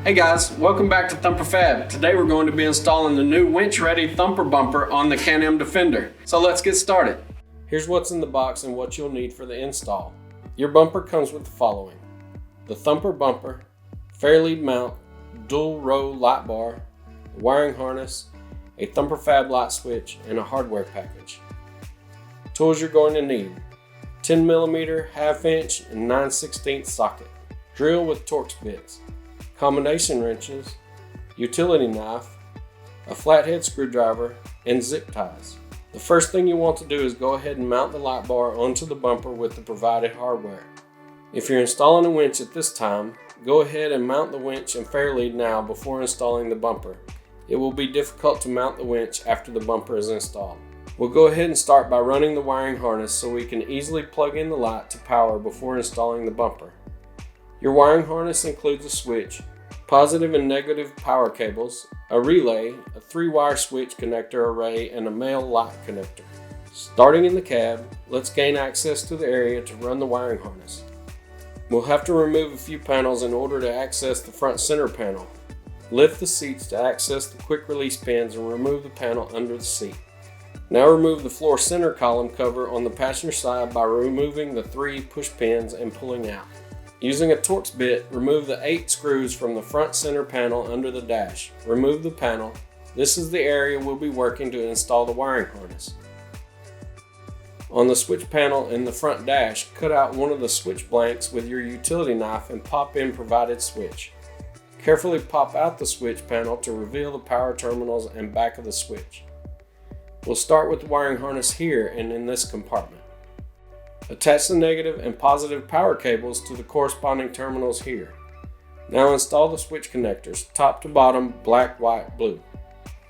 Hey guys, welcome back to Thumper Fab. Today we're going to be installing the new winch ready Thumper Bumper on the Can-Am Defender. So let's get started. Here's what's in the box and what you'll need for the install. Your bumper comes with the following: the Thumper Bumper, fair lead mount, dual row light bar, a wiring harness, a Thumper Fab light switch, and a hardware package. Tools you're going to need: 10mm, 1/2 inch, and 9/16 socket, drill with Torx bits, combination wrenches, utility knife, a flathead screwdriver, and zip ties. The first thing you want to do is go ahead and mount the light bar onto the bumper with the provided hardware. If you're installing a winch at this time, go ahead and mount the winch and fair lead now before installing the bumper. It will be difficult to mount the winch after the bumper is installed. We'll go ahead and start by running the wiring harness so we can easily plug in the light to power before installing the bumper. Your wiring harness includes a switch, positive and negative power cables, a relay, a 3-wire switch connector array, and a male light connector. Starting in the cab, let's gain access to the area to run the wiring harness. We'll have to remove a few panels in order to access the front center panel. Lift the seats to access the quick release pins and remove the panel under the seat. Now remove the floor center column cover on the passenger side by removing the 3 push pins and pulling out. Using a Torx bit, remove the 8 screws from the front center panel under the dash. Remove the panel. This is the area we'll be working to install the wiring harness. On the switch panel in the front dash, cut out one of the switch blanks with your utility knife and pop in provided switch. Carefully pop out the switch panel to reveal the power terminals and back of the switch. We'll start with the wiring harness here and in this compartment. Attach the negative and positive power cables to the corresponding terminals here. Now install the switch connectors, top to bottom, black, white, blue.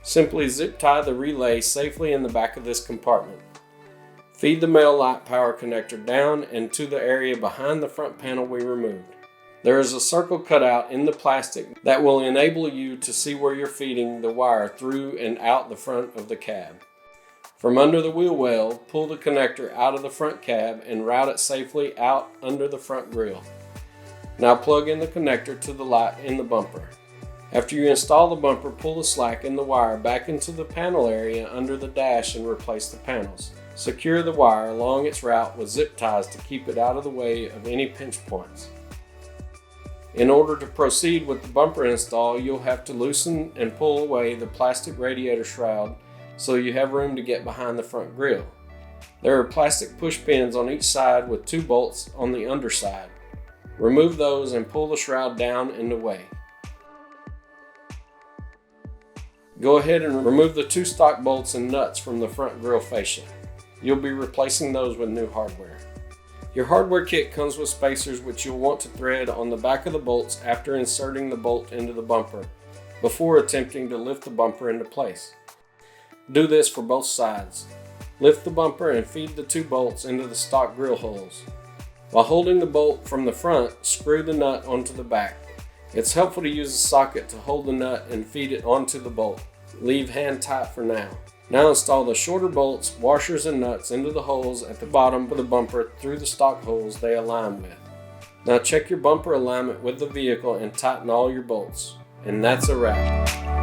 Simply zip tie the relay safely in the back of this compartment. Feed the male light power connector down and to the area behind the front panel we removed. There is a circle cut out in the plastic that will enable you to see where you're feeding the wire through and out the front of the cab. From under the wheel well, pull the connector out of the front cab and route it safely out under the front grille. Now plug in the connector to the light in the bumper. After you install the bumper, pull the slack in the wire back into the panel area under the dash and replace the panels. Secure the wire along its route with zip ties to keep it out of the way of any pinch points. In order to proceed with the bumper install, you'll have to loosen and pull away the plastic radiator shroud so you have room to get behind the front grille. There are plastic push pins on each side with 2 bolts on the underside. Remove those and pull the shroud down and away. Go ahead and remove the 2 stock bolts and nuts from the front grille fascia. You'll be replacing those with new hardware. Your hardware kit comes with spacers which you'll want to thread on the back of the bolts after inserting the bolt into the bumper, before attempting to lift the bumper into place. Do this for both sides. Lift the bumper and feed the 2 bolts into the stock grille holes. While holding the bolt from the front, screw the nut onto the back. It's helpful to use a socket to hold the nut and feed it onto the bolt. Leave hand tight for now. Now install the shorter bolts, washers, and nuts into the holes at the bottom of the bumper through the stock holes they align with. Now check your bumper alignment with the vehicle and tighten all your bolts. And that's a wrap.